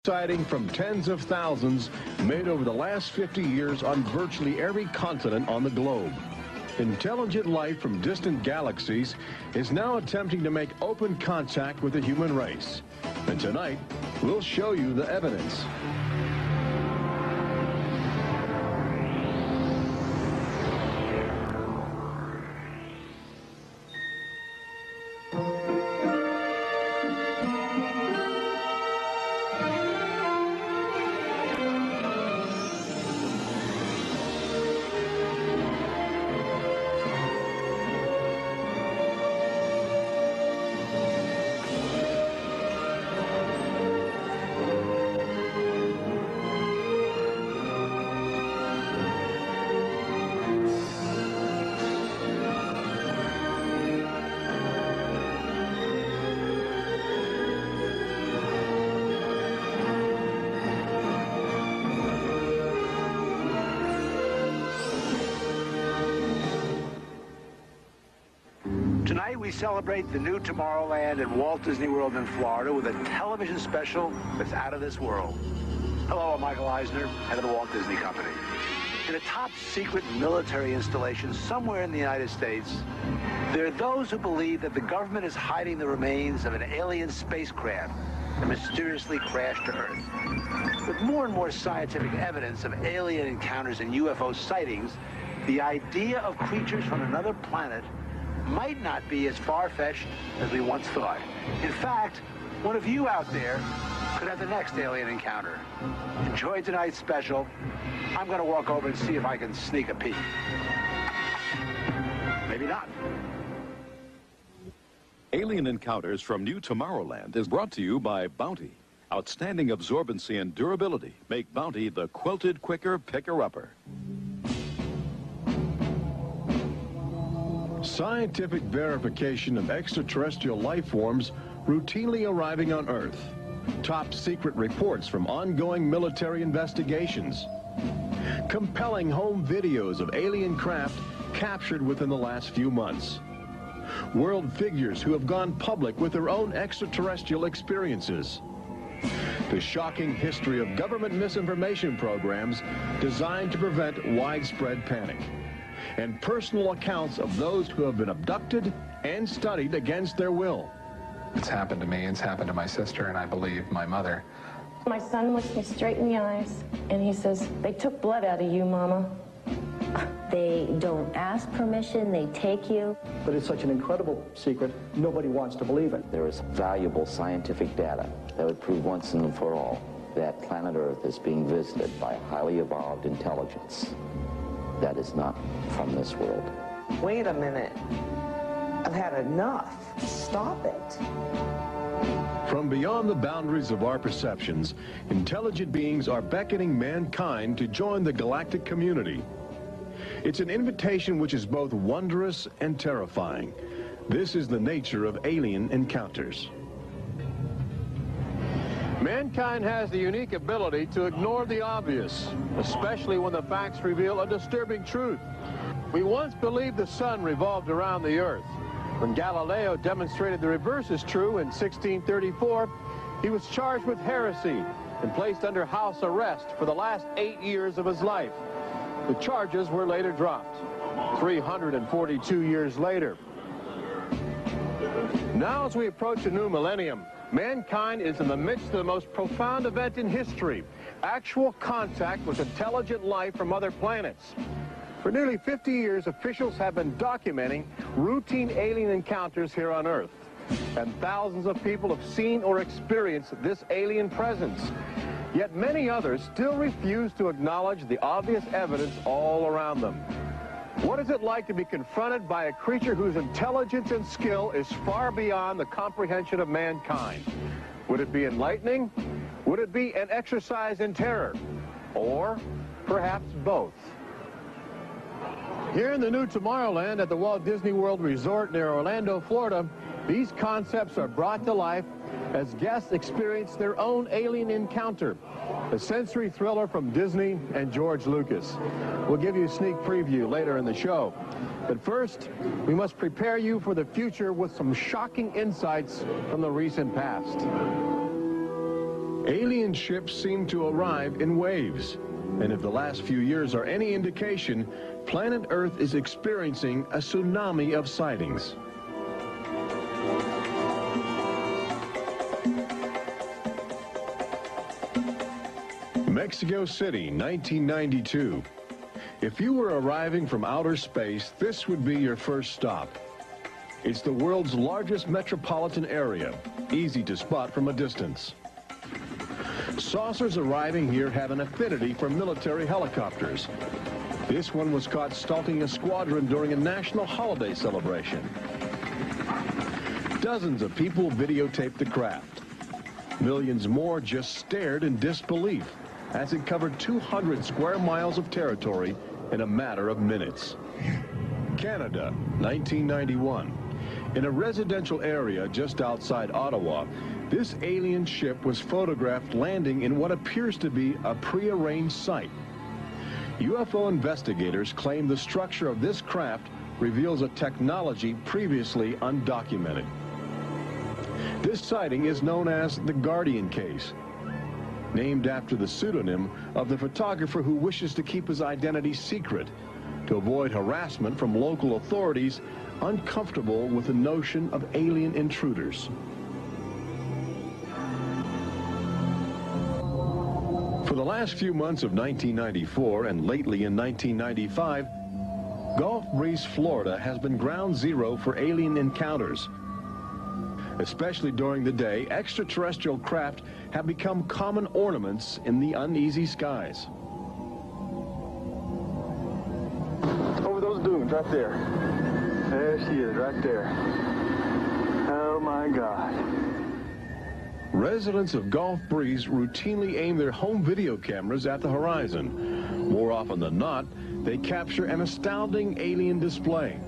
Sighting from tens of thousands made over the last 50 years on virtually every continent on the globe. Intelligent life from distant galaxies is now attempting to make open contact with the human race. And tonight, we'll show you the evidence. Tonight we celebrate the new Tomorrowland at Walt Disney World in Florida with a television special that's out of this world. Hello, I'm Michael Eisner, head of the Walt Disney Company. In a top-secret military installation somewhere in the United States, there are those who believe that the government is hiding the remains of an alien spacecraft that mysteriously crashed to Earth. With more and more scientific evidence of alien encounters and UFO sightings, the idea of creatures from another planet might not be as far-fetched as we once thought. In fact, one of you out there could have the next alien encounter. Enjoy tonight's special. I'm going to walk over and see if I can sneak a peek. Maybe not. Alien Encounters from New Tomorrowland is brought to you by Bounty. Outstanding absorbency and durability make Bounty the quilted quicker picker-upper. Scientific verification of extraterrestrial life forms routinely arriving on Earth. Top secret reports from ongoing military investigations. Compelling home videos of alien craft captured within the last few months. World figures who have gone public with their own extraterrestrial experiences. The shocking history of government misinformation programs designed to prevent widespread panic. And personal accounts of those who have been abducted and studied against their will. It's happened to me, it's happened to my sister, and I believe my mother. My son looks me straight in the eyes, and he says, "They took blood out of you, Mama." They don't ask permission, they take you. But it's such an incredible secret, nobody wants to believe it. There is valuable scientific data that would prove once and for all that planet Earth is being visited by a highly evolved intelligence that is not from this world. Wait a minute. I've had enough. Stop it. From beyond the boundaries of our perceptions, intelligent beings are beckoning mankind to join the galactic community. It's an invitation which is both wondrous and terrifying. This is the nature of alien encounters. Mankind has the unique ability to ignore the obvious, especially when the facts reveal a disturbing truth. We once believed the sun revolved around the earth. When Galileo demonstrated the reverse is true in 1634, he was charged with heresy and placed under house arrest for the last 8 years of his life. The charges were later dropped, 342 years later. Now, as we approach a new millennium, mankind is in the midst of the most profound event in history, actual contact with intelligent life from other planets. For nearly 50 years, officials have been documenting routine alien encounters here on Earth. And thousands of people have seen or experienced this alien presence. Yet many others still refuse to acknowledge the obvious evidence all around them. What is it like to be confronted by a creature whose intelligence and skill is far beyond the comprehension of mankind? Would it be enlightening? Would it be an exercise in terror? Or perhaps both? Here in the new Tomorrowland at the Walt Disney World Resort near Orlando, Florida, these concepts are brought to life as guests experience their own alien encounter, a sensory thriller from Disney and George Lucas. We'll give you a sneak preview later in the show. But first, we must prepare you for the future with some shocking insights from the recent past. Alien ships seem to arrive in waves. And if the last few years are any indication, planet Earth is experiencing a tsunami of sightings. Mexico City, 1992. If you were arriving from outer space, this would be your first stop. It's the world's largest metropolitan area, easy to spot from a distance. Saucers arriving here have an affinity for military helicopters. This one was caught stalking a squadron during a national holiday celebration. Dozens of people videotaped the craft. Millions more just stared in disbelief as it covered 200 square miles of territory in a matter of minutes. Canada, 1991. In a residential area just outside Ottawa, this alien ship was photographed landing in what appears to be a prearranged site. UFO investigators claim the structure of this craft reveals a technology previously undocumented. This sighting is known as the Guardian case, named after the pseudonym of the photographer who wishes to keep his identity secret to avoid harassment from local authorities uncomfortable with the notion of alien intruders. For the last few months of 1994 and lately in 1995, Gulf Breeze, Florida has been ground zero for alien encounters. Especially during the day, extraterrestrial craft have become common ornaments in the uneasy skies. Over those dunes right there. There she is, right there. Oh my God. Residents of Gulf Breeze routinely aim their home video cameras at the horizon. More often than not, they capture an astounding alien display.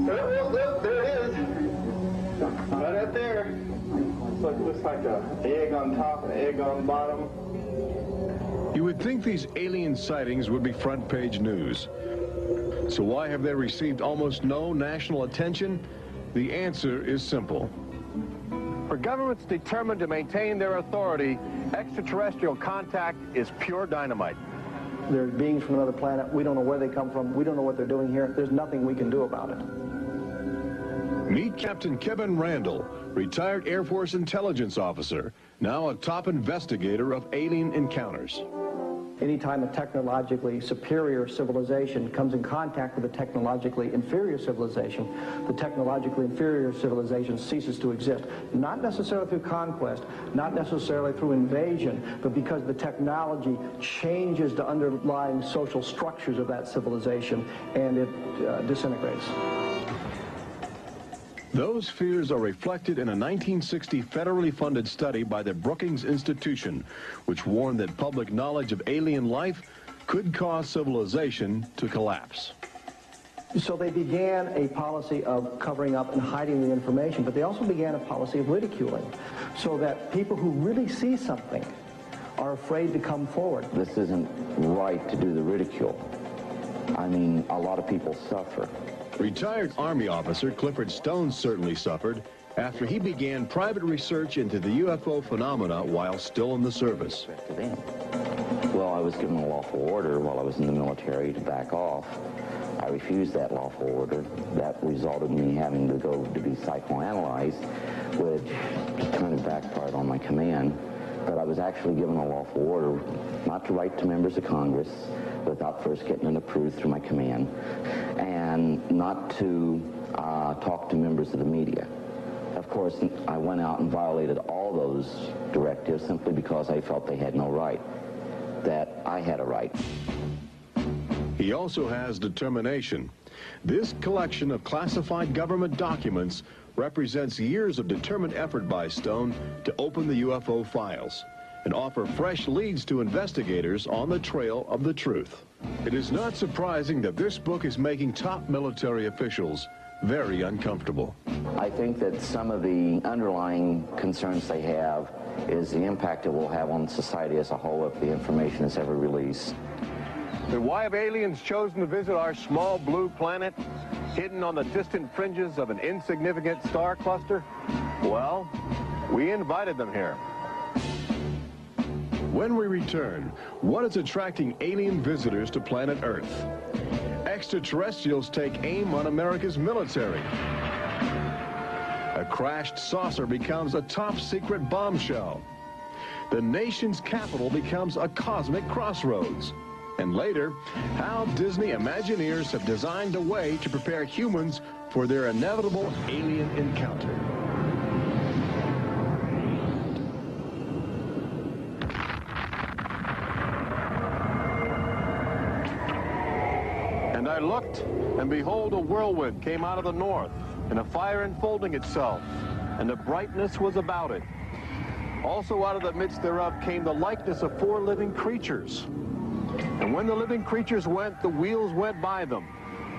There it is. Right up there. Looks like an egg on top and an egg on bottom. You would think these alien sightings would be front page news. So why have they received almost no national attention? The answer is simple. For governments determined to maintain their authority, extraterrestrial contact is pure dynamite. They're beings from another planet. We don't know where they come from. We don't know what they're doing here. There's nothing we can do about it. Meet Captain Kevin Randall, retired Air Force intelligence officer, now a top investigator of alien encounters. Anytime a technologically superior civilization comes in contact with a technologically inferior civilization, the technologically inferior civilization ceases to exist. Not necessarily through conquest, not necessarily through invasion, but because the technology changes the underlying social structures of that civilization and it disintegrates. Those fears are reflected in a 1960 federally funded study by the Brookings Institution, which warned that public knowledge of alien life could cause civilization to collapse. So they began a policy of covering up and hiding the information, but they also began a policy of ridiculing, so that people who really see something are afraid to come forward. This isn't right to do the ridicule. I mean, a lot of people suffer. Retired Army officer Clifford Stone certainly suffered after he began private research into the UFO phenomena while still in the service. Well, I was given a lawful order while I was in the military to back off. I refused that lawful order. That resulted in me having to go to be psychoanalyzed, which kind of backfired on my command. But I was actually given a lawful order not to write to members of Congress without first getting it approved through my command, and not to talk to members of the media. Of course, I went out and violated all those directives simply because I felt they had no right, that I had a right. He also has determination. This collection of classified government documents represents years of determined effort by Stone to open the UFO files and offer fresh leads to investigators on the trail of the truth. It is not surprising that this book is making top military officials very uncomfortable. I think that some of the underlying concerns they have is the impact it will have on society as a whole if the information is ever released. But why have aliens chosen to visit our small blue planet, hidden on the distant fringes of an insignificant star cluster? Well, we invited them here. When we return, what is attracting alien visitors to planet Earth? Extraterrestrials take aim on America's military. A crashed saucer becomes a top-secret bombshell. The nation's capital becomes a cosmic crossroads. And later, how Disney Imagineers have designed a way to prepare humans for their inevitable alien encounter. And I looked, and behold, a whirlwind came out of the north, and a fire enfolding itself, and a brightness was about it. Also out of the midst thereof came the likeness of 4 living creatures. And when the living creatures went, the wheels went by them.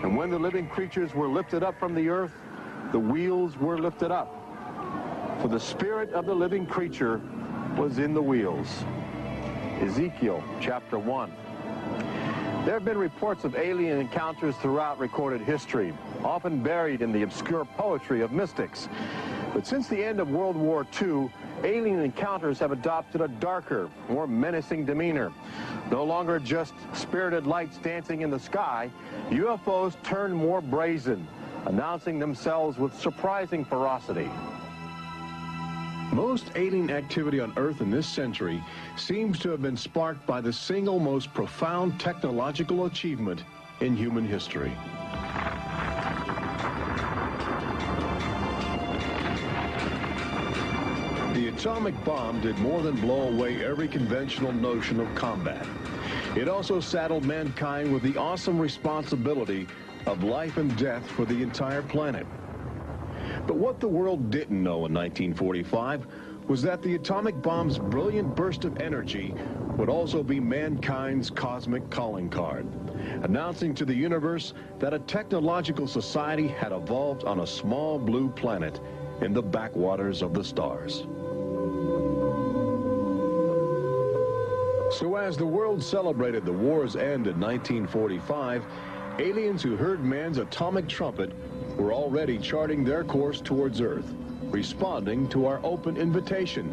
And when the living creatures were lifted up from the earth, the wheels were lifted up. For the spirit of the living creature was in the wheels. Ezekiel chapter 1. There have been reports of alien encounters throughout recorded history, often buried in the obscure poetry of mystics. But since the end of World War II, alien encounters have adopted a darker, more menacing demeanor. No longer just spirited lights dancing in the sky, UFOs turn more brazen, announcing themselves with surprising ferocity. Most alien activity on Earth in this century seems to have been sparked by the single most profound technological achievement in human history. The atomic bomb did more than blow away every conventional notion of combat. It also saddled mankind with the awesome responsibility of life and death for the entire planet. But what the world didn't know in 1945 was that the atomic bomb's brilliant burst of energy would also be mankind's cosmic calling card, announcing to the universe that a technological society had evolved on a small blue planet in the backwaters of the stars. So as the world celebrated the war's end in 1945, aliens who heard man's atomic trumpet were already charting their course towards Earth, responding to our open invitation.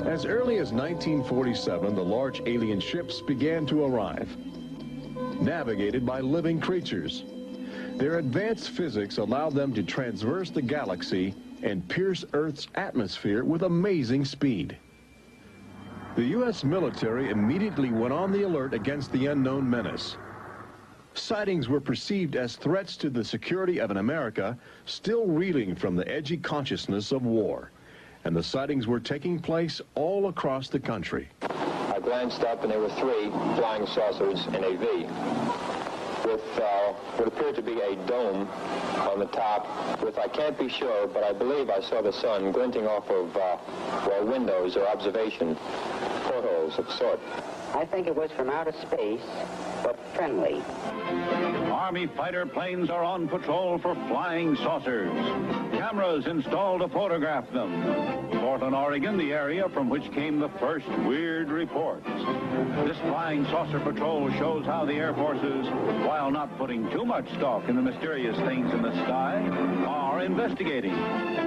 As early as 1947, the large alien ships began to arrive, navigated by living creatures. Their advanced physics allowed them to traverse the galaxy and pierce Earth's atmosphere with amazing speed. The U.S. military immediately went on the alert against the unknown menace. Sightings were perceived as threats to the security of an America still reeling from the edgy consciousness of war. And the sightings were taking place all across the country. I glanced up and there were 3 flying saucers in a V with what appeared to be a dome on the top with, I can't be sure, but I believe I saw the sun glinting off of windows or observation portholes of sort. I think it was from outer space, but friendly. Army fighter planes are on patrol for flying saucers. Cameras installed to photograph them. Portland, Oregon, the area from which came the first weird reports. This flying saucer patrol shows how the Air Forces, while not putting too much stock in the mysterious things in the sky, are investigating.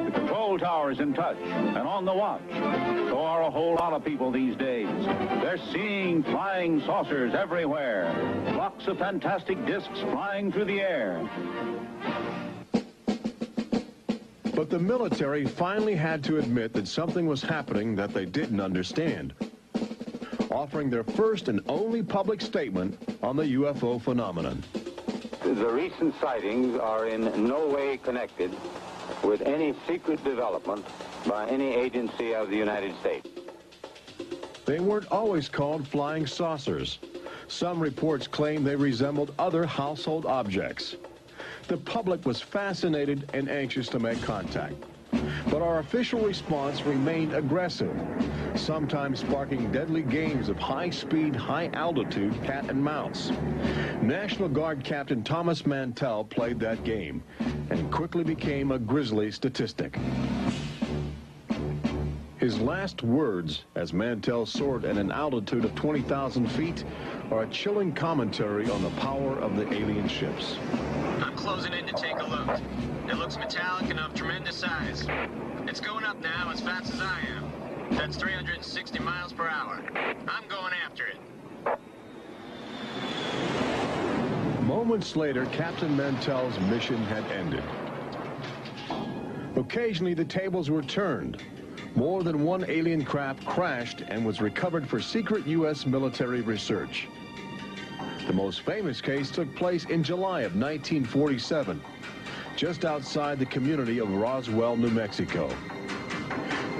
The control tower's in touch and on the watch. So are a whole lot of people these days. They're seeing flying saucers everywhere. Flocks of fantastic discs flying through the air. But the military finally had to admit that something was happening that they didn't understand, offering their first and only public statement on the UFO phenomenon. The recent sightings are in no way connected with any secret development by any agency of the United States. They weren't always called flying saucers. Some reports claim they resembled other household objects. The public was fascinated and anxious to make contact. But our official response remained aggressive, sometimes sparking deadly games of high-speed, high-altitude cat and mouse. National Guard Captain Thomas Mantell played that game and quickly became a grisly statistic. His last words, as Mantell soared at an altitude of 20,000 feet, are a chilling commentary on the power of the alien ships. I'm closing in to take a look. It looks metallic and of tremendous size. It's going up now as fast as I am. That's 360 miles per hour. I'm going after it. Moments later, Captain Mantell's mission had ended. Occasionally, the tables were turned. More than one alien craft crashed and was recovered for secret U.S. military research. The most famous case took place in July of 1947, just outside the community of Roswell, New Mexico.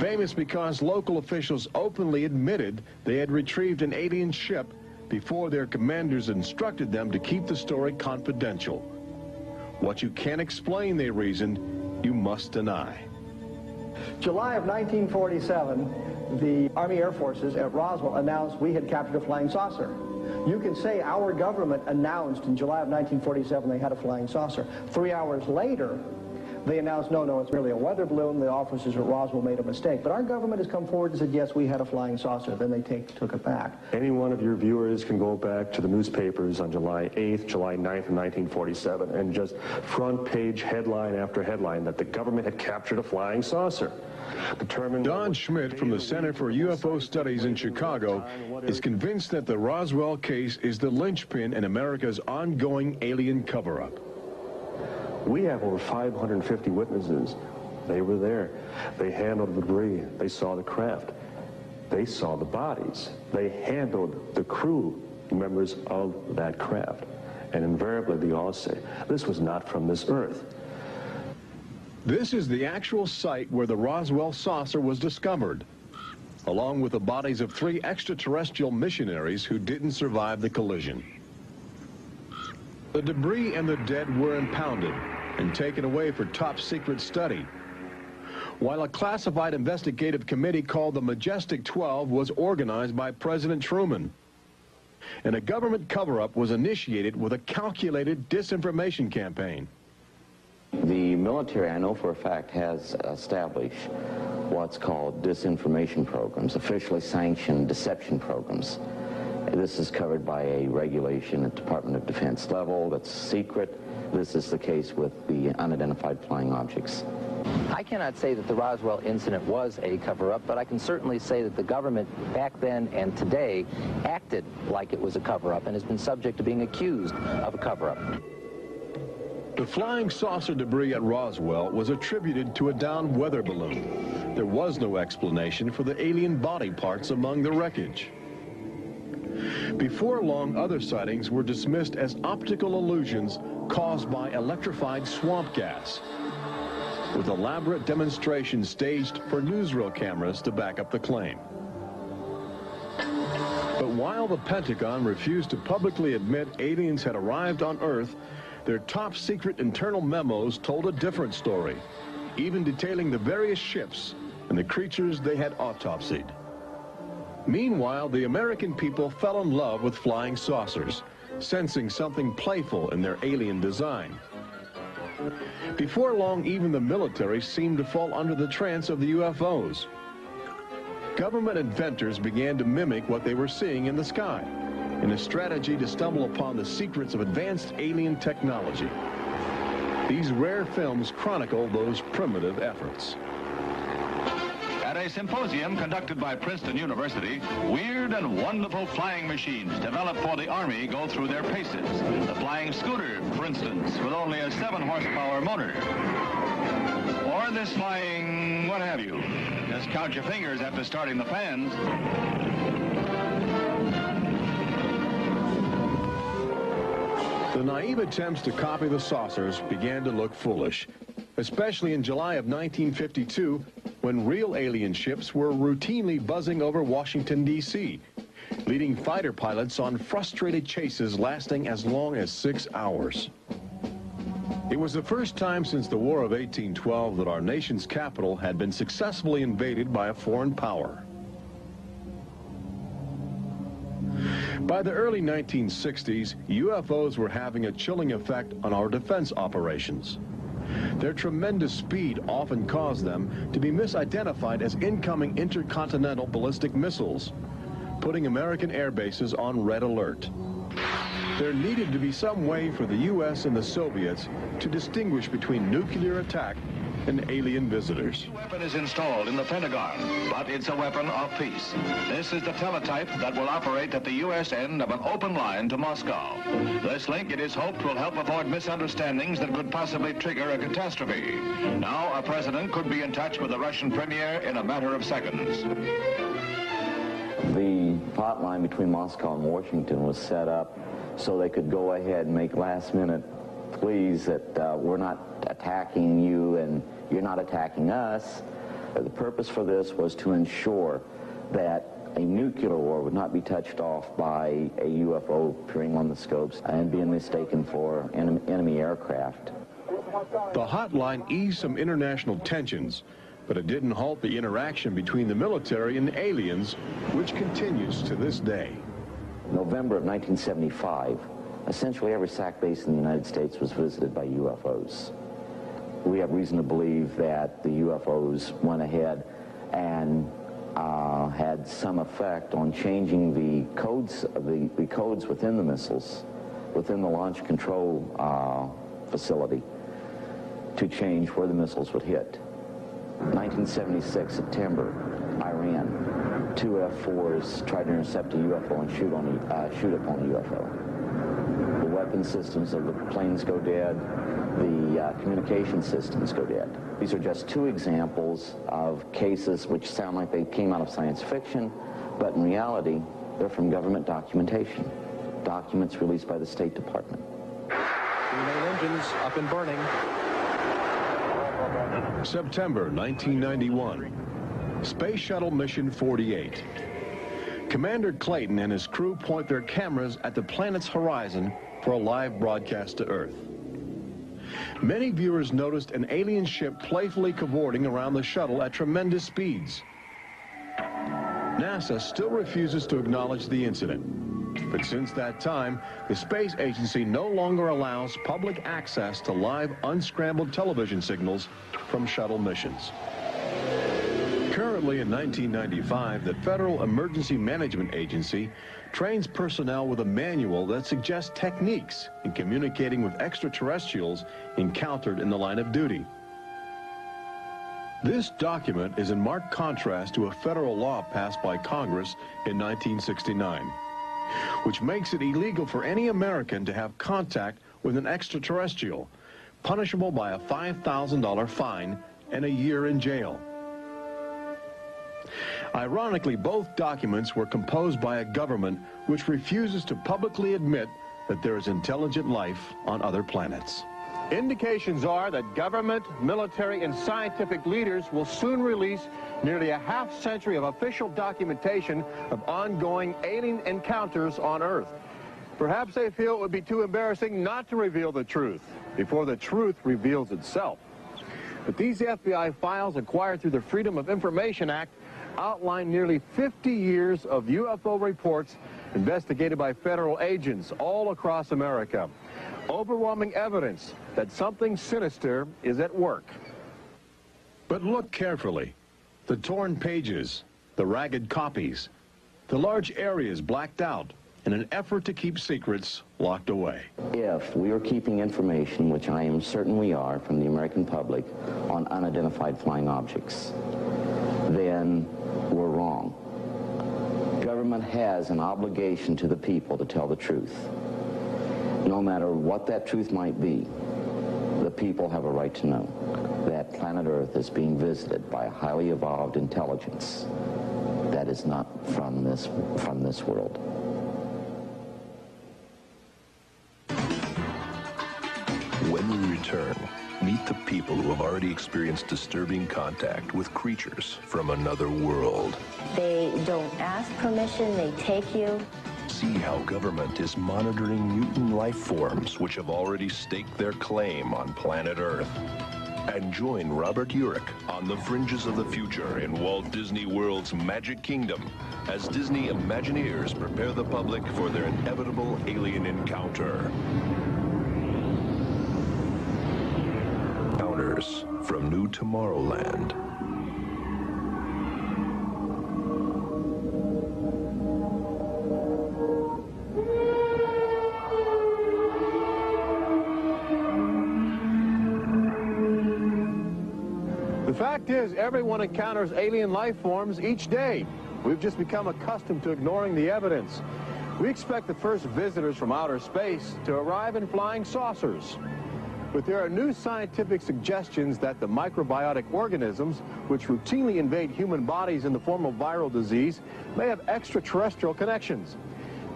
Famous because local officials openly admitted they had retrieved an alien ship before their commanders instructed them to keep the story confidential. What you can't explain, they reasoned, you must deny. July of 1947, the Army Air Forces at Roswell announced we had captured a flying saucer. You can say our government announced in July of 1947 they had a flying saucer. 3 hours later, they announced, no, it's merely a weather balloon. The officers at Roswell made a mistake. But our government has come forward and said, yes, we had a flying saucer. Then they took it back. Any one of your viewers can go back to the newspapers on July 8th, July 9th of 1947, and just front page headline after headline that the government had captured a flying saucer. Don Schmidt from the Center for UFO Studies in Chicago is convinced that the Roswell case is the linchpin in America's ongoing alien cover-up. We have over 550 witnesses. They were there. They handled the debris. They saw the craft. They saw the bodies. They handled the crew members of that craft. And invariably, they all say, this was not from this earth. This is the actual site where the Roswell saucer was discovered, along with the bodies of 3 extraterrestrial missionaries who didn't survive the collision. The debris and the dead were impounded and taken away for top-secret study, while a classified investigative committee called the Majestic 12 was organized by President Truman. And a government cover-up was initiated with a calculated disinformation campaign. The military, I know for a fact, has established what's called disinformation programs, officially sanctioned deception programs. This is covered by a regulation at Department of Defense level that's secret. This is the case with the unidentified flying objects. I cannot say that the Roswell incident was a cover-up, but I can certainly say that the government back then and today acted like it was a cover-up and has been subject to being accused of a cover-up. The flying saucer debris at Roswell was attributed to a downed weather balloon. There was no explanation for the alien body parts among the wreckage. Before long, other sightings were dismissed as optical illusions caused by electrified swamp gas, with elaborate demonstrations staged for newsreel cameras to back up the claim. But while the Pentagon refused to publicly admit aliens had arrived on Earth, their top-secret internal memos told a different story, even detailing the various ships and the creatures they had autopsied. Meanwhile, the American people fell in love with flying saucers, sensing something playful in their alien design. Before long, even the military seemed to fall under the trance of the UFOs. Government inventors began to mimic what they were seeing in the sky, in a strategy to stumble upon the secrets of advanced alien technology. These rare films chronicle those primitive efforts. At a symposium conducted by Princeton University, weird and wonderful flying machines developed for the Army go through their paces. The flying scooter, for instance, with only a 7-horsepower motor. Or this flying what have you. Just count your fingers after starting the fans. The naive attempts to copy the saucers began to look foolish, especially in July of 1952, when real alien ships were routinely buzzing over Washington, D.C., leading fighter pilots on frustrated chases lasting as long as 6 hours. It was the first time since the War of 1812 that our nation's capital had been successfully invaded by a foreign power. By the early 1960s, UFOs were having a chilling effect on our defense operations. Their tremendous speed often caused them to be misidentified as incoming intercontinental ballistic missiles, putting American air bases on red alert. There needed to be some way for the U.S. and the Soviets to distinguish between nuclear attack and alien visitors. The weapon is installed in the Pentagon, but it's a weapon of peace. This is the teletype that will operate at the U.S. end of an open line to Moscow. This link, it is hoped, will help avoid misunderstandings that could possibly trigger a catastrophe. Now, a president could be in touch with the Russian premier in a matter of seconds. The hotline between Moscow and Washington was set up so they could go ahead and make last-minute pleas that we're not attacking you and you're not attacking us. The purpose for this was to ensure that a nuclear war would not be touched off by a UFO appearing on the scopes and being mistaken for enemy aircraft. The hotline eased some international tensions, but it didn't halt the interaction between the military and the aliens, which continues to this day. November of 1975, essentially every SAC base in the United States was visited by UFOs. We have reason to believe that the UFOs went ahead and had some effect on changing the codes within the missiles, within the launch control facility, to change where the missiles would hit. 1976, September, Iran, 2 F-4s tried to intercept a UFO and shoot upon the UFO. The weapon systems of the planes go dead. The communication systems go dead. These are just 2 examples of cases which sound like they came out of science fiction, but in reality, they're from government documentation. Documents released by the State Department. 3 main engines up and burning. September 1991, Space Shuttle Mission 48. Commander Clayton and his crew point their cameras at the planet's horizon for a live broadcast to Earth. Many viewers noticed an alien ship playfully cavorting around the shuttle at tremendous speeds. NASA still refuses to acknowledge the incident. But since that time, the space agency no longer allows public access to live unscrambled television signals from shuttle missions. Currently in 1995, the Federal Emergency Management Agency trains personnel with a manual that suggests techniques in communicating with extraterrestrials encountered in the line of duty. This document is in marked contrast to a federal law passed by Congress in 1969, which makes it illegal for any American to have contact with an extraterrestrial, punishable by a $5,000 fine and a year in jail. Ironically, both documents were composed by a government which refuses to publicly admit that there is intelligent life on other planets. Indications are that government, military, and scientific leaders will soon release nearly a half-century of official documentation of ongoing alien encounters on Earth. Perhaps they feel it would be too embarrassing not to reveal the truth before the truth reveals itself. But these FBI files acquired through the Freedom of Information Act outline nearly 50 years of UFO reports investigated by federal agents all across America. Overwhelming evidence that something sinister is at work. But look carefully. The torn pages, the ragged copies, the large areas blacked out in an effort to keep secrets locked away. If we are keeping information, which I am certain we are, from the American public on unidentified flying objects, then we're wrong. Government has an obligation to the people to tell the truth. No matter what that truth might be, the people have a right to know that planet Earth is being visited by a highly evolved intelligence that is not from this world. When we return, meet the people who have already experienced disturbing contact with creatures from another world. They don't ask permission, they take you. See how government is monitoring mutant life forms which have already staked their claim on planet Earth. And join Robert Urich on the fringes of the future in Walt Disney World's Magic Kingdom as Disney Imagineers prepare the public for their inevitable alien encounter. Encounters from New Tomorrowland. fact is, everyone encounters alien life forms each day. We've just become accustomed to ignoring the evidence. We expect the first visitors from outer space to arrive in flying saucers. But there are new scientific suggestions that the microbiotic organisms, which routinely invade human bodies in the form of viral disease, may have extraterrestrial connections.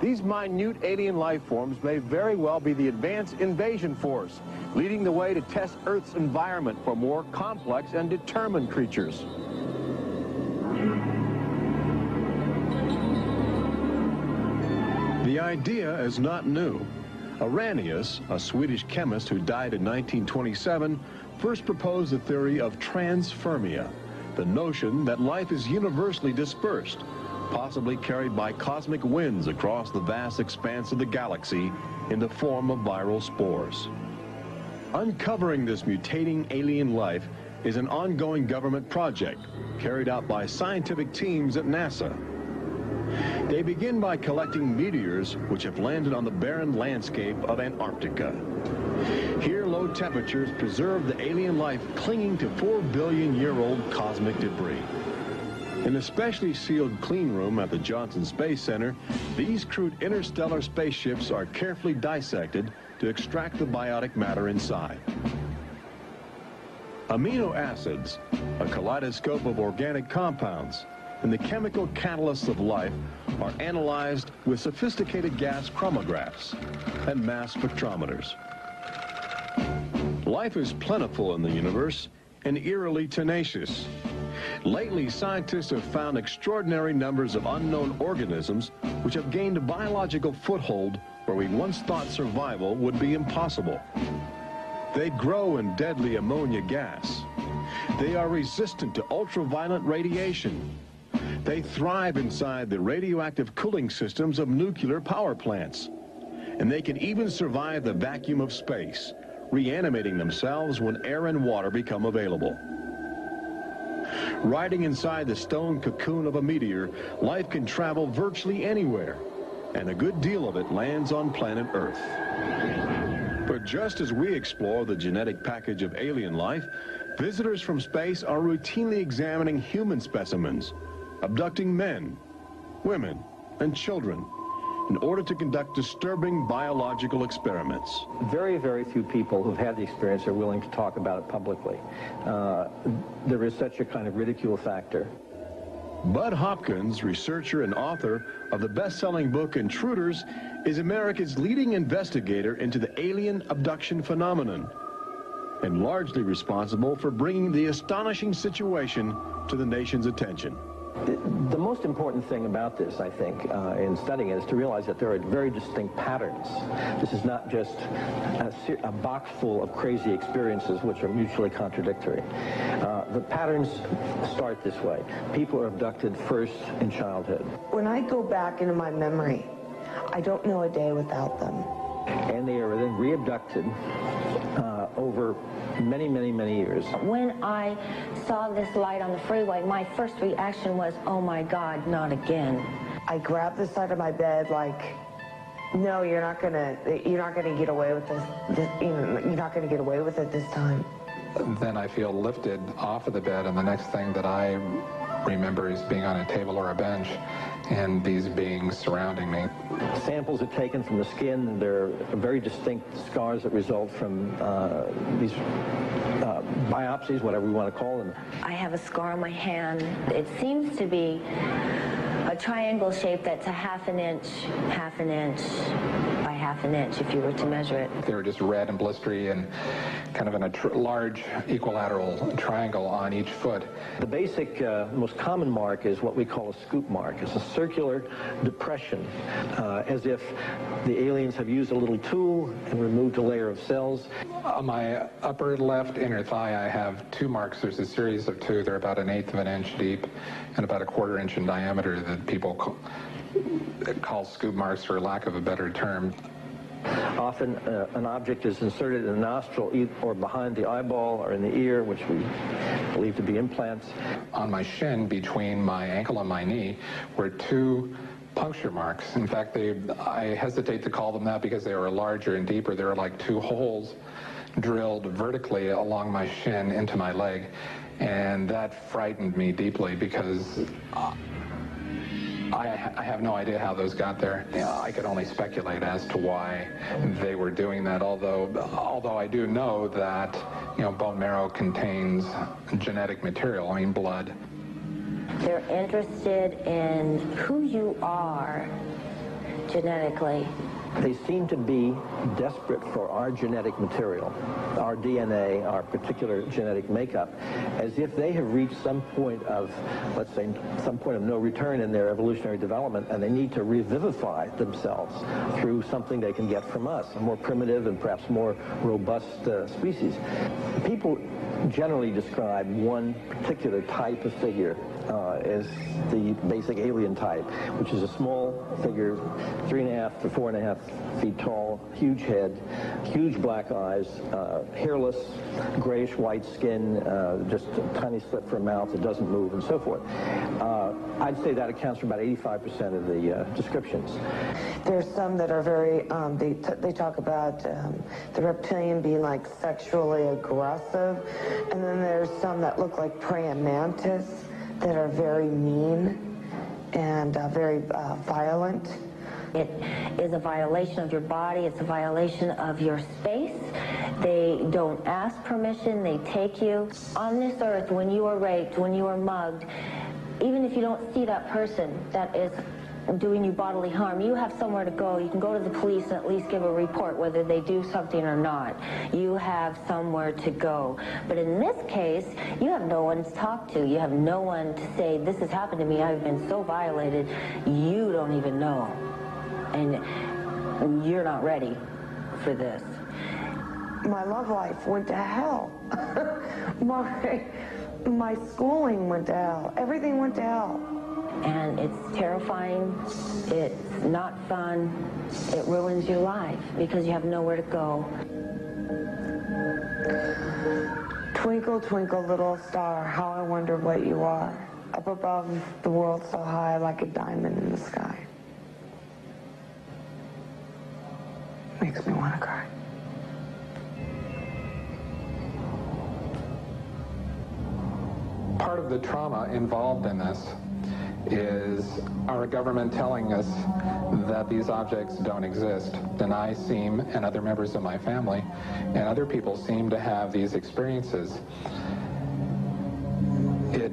These minute alien life forms may very well be the advanced invasion force, leading the way to test Earth's environment for more complex and determined creatures. The idea is not new. Arrhenius, a Swedish chemist who died in 1927, first proposed the theory of transfermia, the notion that life is universally dispersed, possibly carried by cosmic winds across the vast expanse of the galaxy in the form of viral spores. Uncovering this mutating alien life is an ongoing government project carried out by scientific teams at NASA. They begin by collecting meteors which have landed on the barren landscape of Antarctica. Here, low temperatures preserve the alien life clinging to 4-billion-year-old cosmic debris. In a specially sealed clean room at the Johnson Space Center, these crude interstellar spaceships are carefully dissected to extract the biotic matter inside. Amino acids, a kaleidoscope of organic compounds, and the chemical catalysts of life are analyzed with sophisticated gas chromographs and mass spectrometers. Life is plentiful in the universe and eerily tenacious. Lately, scientists have found extraordinary numbers of unknown organisms which have gained a biological foothold where we once thought survival would be impossible. They grow in deadly ammonia gas. They are resistant to ultraviolet radiation. They thrive inside the radioactive cooling systems of nuclear power plants. And they can even survive the vacuum of space, reanimating themselves when air and water become available. Riding inside the stone cocoon of a meteor, life can travel virtually anywhere, and a good deal of it lands on planet Earth. But just as we explore the genetic package of alien life, visitors from space are routinely examining human specimens, abducting men, women, and children in order to conduct disturbing biological experiments. Very, very few people who've had the experience are willing to talk about it publicly. There is such a kind of ridicule factor. Bud Hopkins, researcher and author of the best-selling book Intruders, is America's leading investigator into the alien abduction phenomenon, and largely responsible for bringing the astonishing situation to the nation's attention. The most important thing about this, I think, in studying it is to realize that there are very distinct patterns. This is not just a box full of crazy experiences which are mutually contradictory. The patterns start this way. People are abducted first in childhood. When I go back into my memory, I don't know a day without them. And they are then re-abducted over many, many, many years. When I saw this light on the freeway, my first reaction was, oh my God, not again. I grabbed the side of my bed like, no, you're not gonna get away with this. You're not gonna get away with it this time. Then I feel lifted off of the bed, and the next thing that I remember is being on a table or a bench and these beings surrounding me. Samples are taken from the skin. There are very distinct scars that result from these biopsies, whatever we want to call them. I have a scar on my hand. It seems to be a triangle shape that's a half an inch by half an inch if you were to measure it. They were just red and blistery and kind of in a large equilateral triangle on each foot. The basic, most common mark is what we call a scoop mark. It's a circular depression, as if the aliens have used a little tool and removed a layer of cells. On my upper left inner thigh, I have two marks. There's a series of two. They're about 1/8 of an inch deep and about 1/4 inch in diameter that people call scoop marks for lack of a better term. Often an object is inserted in the nostril or behind the eyeball or in the ear, which we believe to be implants. On my shin, between my ankle and my knee, were two puncture marks. In fact, I hesitate to call them that because they were larger and deeper. They were like two holes drilled vertically along my shin into my leg. And that frightened me deeply because I have no idea how those got there. I could only speculate as to why they were doing that, although I do know that, bone marrow contains genetic material, blood. They're interested in who you are genetically. They seem to be desperate for our genetic material, our DNA, our particular genetic makeup, as if they have reached some point of, let's say, some point of no return in their evolutionary development, and they need to revivify themselves through something they can get from us, a more primitive and perhaps more robust species. People generally describe one particular type of figure as the basic alien type, which is a small figure, 3.5 to 4.5 feet tall, huge head, huge black eyes, hairless, grayish-white skin, just a tiny slit for a mouth that doesn't move, and so forth. I'd say that accounts for about 85% of the descriptions. There's some that are very, they talk about the reptilian being like sexually aggressive, and then there's some that look like praying mantis that are very mean and very violent. It is a violation of your body. It's a violation of your space. They don't ask permission. They take you. On this earth, when you are raped, when you are mugged, even if you don't see that person that is doing you bodily harm, you have somewhere to go. You can go to the police and at least give a report whether they do something or not. You have somewhere to go. But in this case, you have no one to talk to. You have no one to say, this has happened to me, I've been so violated. You don't even know. And you're not ready for this. My love life went to hell. My schooling went to hell. Everything went to hell. And it's terrifying, it's not fun, it ruins your life because you have nowhere to go. Twinkle, twinkle, little star, how I wonder what you are. Up above the world so high like a diamond in the sky. Makes me want to cry. Part of the trauma involved in this is our government telling us that these objects don't exist. And I seem, and other members of my family, and other people seem to have these experiences. It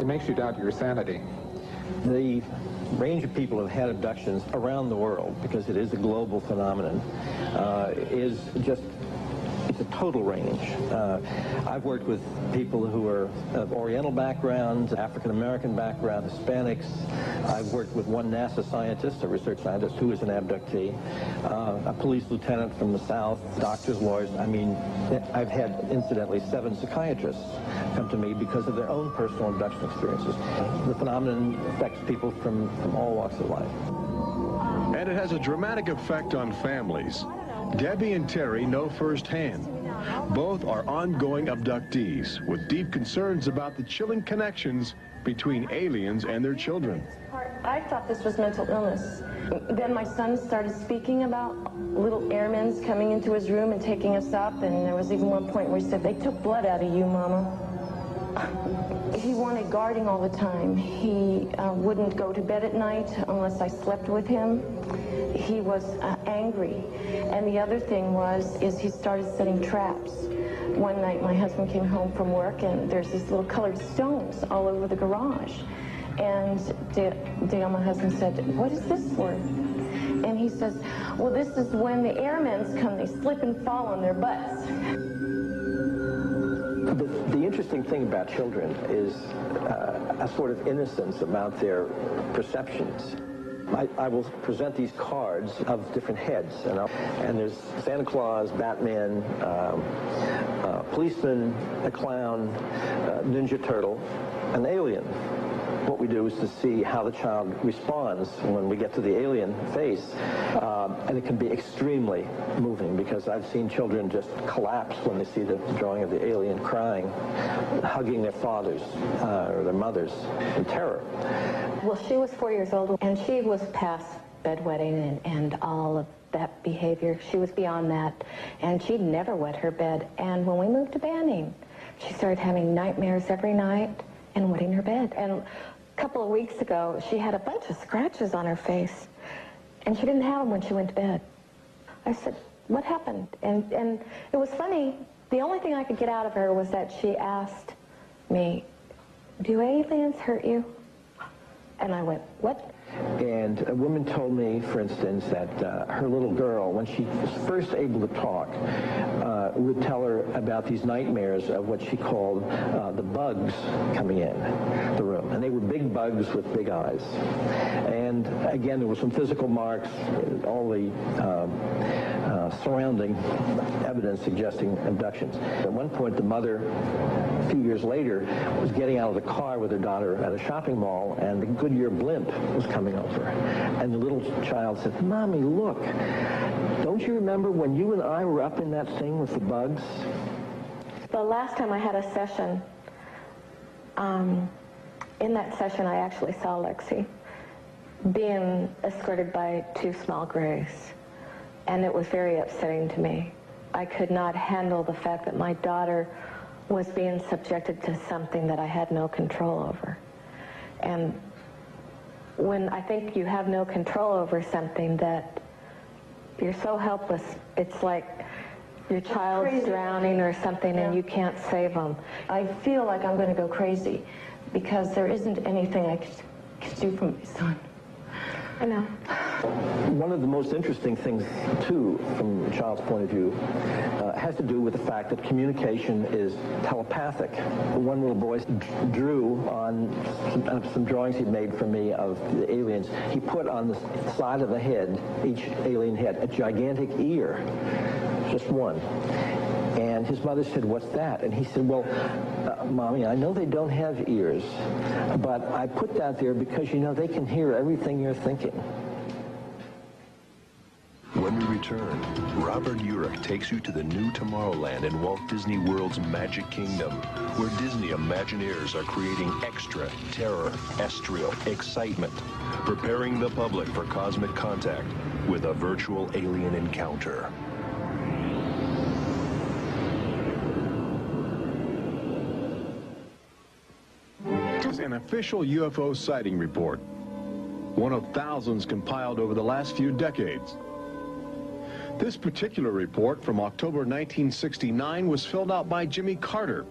makes you doubt your sanity. The range of people who have had abductions around the world, because it is a global phenomenon, is just, it's a total range. I've worked with people who are of Oriental backgrounds, African-American background, Hispanics. I've worked with one NASA scientist, a research scientist, who is an abductee, a police lieutenant from the South, doctors, lawyers. I mean, I've had, incidentally, 7 psychiatrists come to me because of their own personal abduction experiences. The phenomenon affects people from all walks of life. And it has a dramatic effect on families. Debbie and Terry know firsthand. Both are ongoing abductees with deep concerns about the chilling connections between aliens and their children. I thought this was mental illness. Then my son started speaking about little airmen coming into his room and taking us up, and there was even one point where he said, "They took blood out of you, Mama." He wanted guarding all the time. He wouldn't go to bed at night unless I slept with him. He was angry. And the other thing is he started setting traps. One night my husband came home from work and there's these little colored stones all over the garage. And Dale, my husband, said, "What is this for?" And he says, "Well, this is when the airmen come, they slip and fall on their butts." The interesting thing about children is a sort of innocence about their perceptions. I will present these cards of different heads, and there's Santa Claus, Batman, policeman, a clown, Ninja Turtle, an alien. what we do is to see how the child responds when we get to the alien face, and it can be extremely moving, because I've seen children just collapse when they see the drawing of the alien, crying, hugging their fathers or their mothers in terror. Well, she was 4 years old, and she was past bedwetting and all of that behavior. She was beyond that, and she'd never wet her bed. And when we moved to Banning, she started having nightmares every night and wetting her bed. And a couple of weeks ago, she had a bunch of scratches on her face, and she didn't have them when she went to bed. I said, what happened? And it was funny. The only thing I could get out of her was that she asked me, do aliens hurt you? And I went, what? And a woman told me, for instance, that her little girl, when she was first able to talk, would tell her about these nightmares of what she called the bugs coming in the room. And they were big bugs with big eyes. And again, there were some physical marks, all the surrounding evidence suggesting abductions. At one point, the mother, a few years later, was getting out of the car with her daughter at a shopping mall, and the Goodyear blimp was coming over. And the little child said, Mommy, look, don't you remember when you and I were up in that thing with the bugs? The last time I had a session, in that session I actually saw Lexi being escorted by two small grays. And it was very upsetting to me. I could not handle the fact that my daughter was being subjected to something that I had no control over. And when I think you have no control over something, that you're so helpless, it's like your child's drowning or something, and you can't save them. I feel like I'm going to go crazy because there isn't anything I could do for my son. I know. One of the most interesting things, too, from a child's point of view, has to do with the fact that communication is telepathic. One little boy drew on some drawings he'd made for me of the aliens. He put on the side of the head, each alien head, a gigantic ear, just one. And his mother said, what's that? And he said, well, Mommy, I know they don't have ears, but I put that there because, you know, they can hear everything you're thinking. When we return, Robert Urich takes you to the new Tomorrowland in Walt Disney World's Magic Kingdom, where Disney Imagineers are creating extra terrestrial excitement, preparing the public for cosmic contact with a virtual alien encounter. An official UFO sighting report, one of thousands compiled over the last few decades. This particular report from October 1969 was filled out by Jimmy Carter.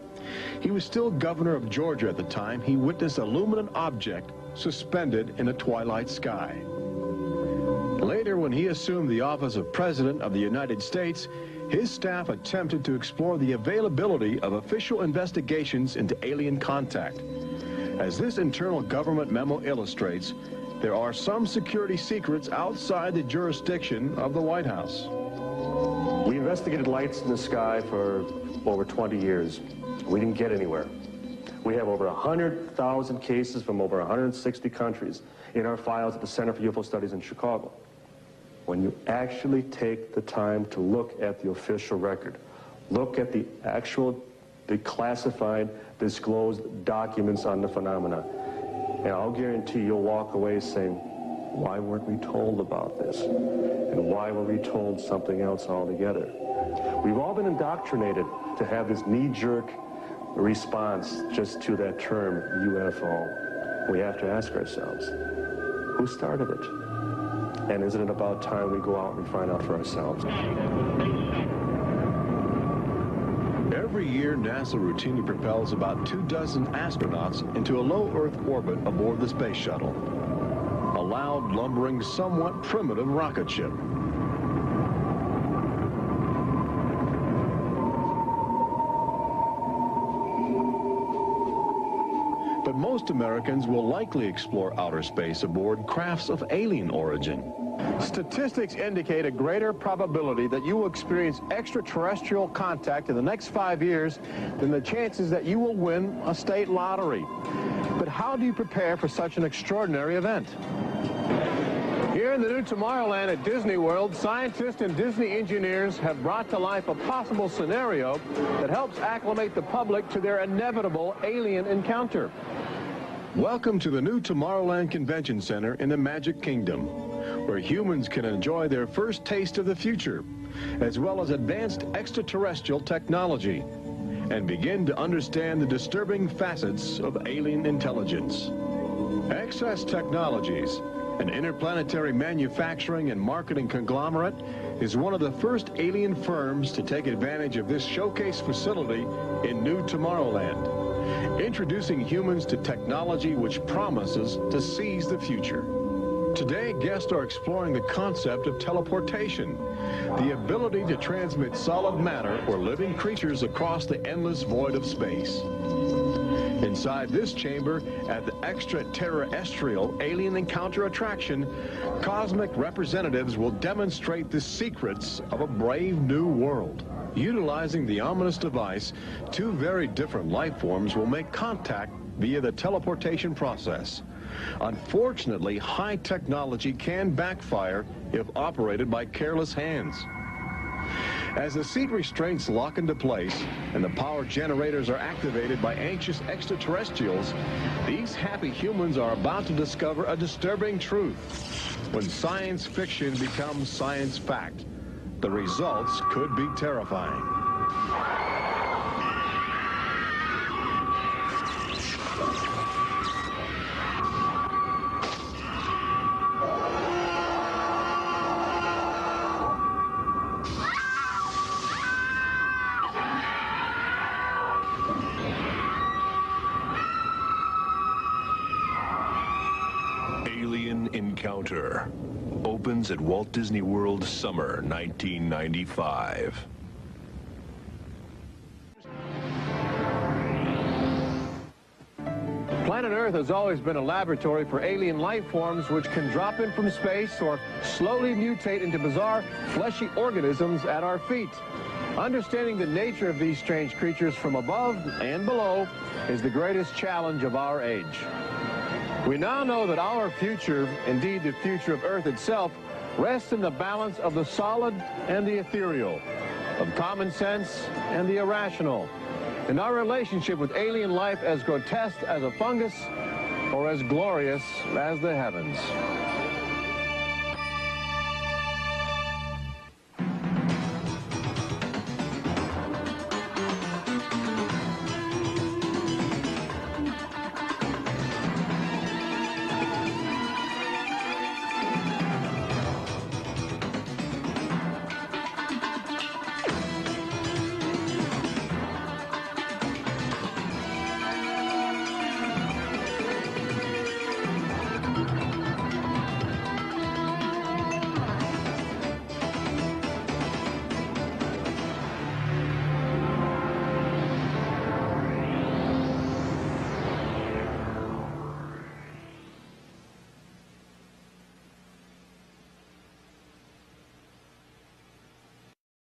He was still governor of Georgia at the time. He witnessed a luminous object suspended in a twilight sky. Later, when he assumed the office of President of the United States, his staff attempted to explore the availability of official investigations into alien contact. As this internal government memo illustrates, there are some security secrets outside the jurisdiction of the White House. We investigated lights in the sky for over 20 years. We didn't get anywhere. We have over 100,000 cases from over 160 countries in our files at the Center for UFO Studies in Chicago. When you actually take the time to look at the official record, look at the classified, disclosed documents on the phenomena, and I'll guarantee you'll walk away saying, why weren't we told about this? And why were we told something else altogether? We've all been indoctrinated to have this knee-jerk response just to that term, UFO. We have to ask ourselves, who started it? And isn't it about time we go out and find out for ourselves? Every year, NASA routinely propels about 24 astronauts into a low Earth orbit aboard the space shuttle, a loud, lumbering, somewhat primitive rocket ship. But most Americans will likely explore outer space aboard crafts of alien origin. Statistics indicate a greater probability that you will experience extraterrestrial contact in the next 5 years than the chances that you will win a state lottery. But how do you prepare for such an extraordinary event? Here in the new Tomorrowland at Disney World, scientists and Disney engineers have brought to life a possible scenario that helps acclimate the public to their inevitable alien encounter. Welcome to the new Tomorrowland Convention Center in the Magic Kingdom, where humans can enjoy their first taste of the future, as well as advanced extraterrestrial technology, and begin to understand the disturbing facets of alien intelligence. Access Technologies, an interplanetary manufacturing and marketing conglomerate, is one of the first alien firms to take advantage of this showcase facility in New Tomorrowland, introducing humans to technology which promises to seize the future. Today, guests are exploring the concept of teleportation, the ability to transmit solid matter or living creatures across the endless void of space. Inside this chamber, at the extraterrestrial alien encounter attraction, cosmic representatives will demonstrate the secrets of a brave new world. Utilizing the ominous device, two very different life forms will make contact via the teleportation process. Unfortunately, high technology can backfire if operated by careless hands. As the seat restraints lock into place and the power generators are activated by anxious extraterrestrials, these happy humans are about to discover a disturbing truth. When science fiction becomes science fact, the results could be terrifying. Encounter opens at Walt Disney World summer 1995. Planet Earth has always been a laboratory for alien life forms which can drop in from space or slowly mutate into bizarre fleshy organisms at our feet. Understanding the nature of these strange creatures from above and below is the greatest challenge of our age. We now know that our future, indeed the future of Earth itself, rests in the balance of the solid and the ethereal, of common sense and the irrational, in our relationship with alien life as grotesque as a fungus or as glorious as the heavens.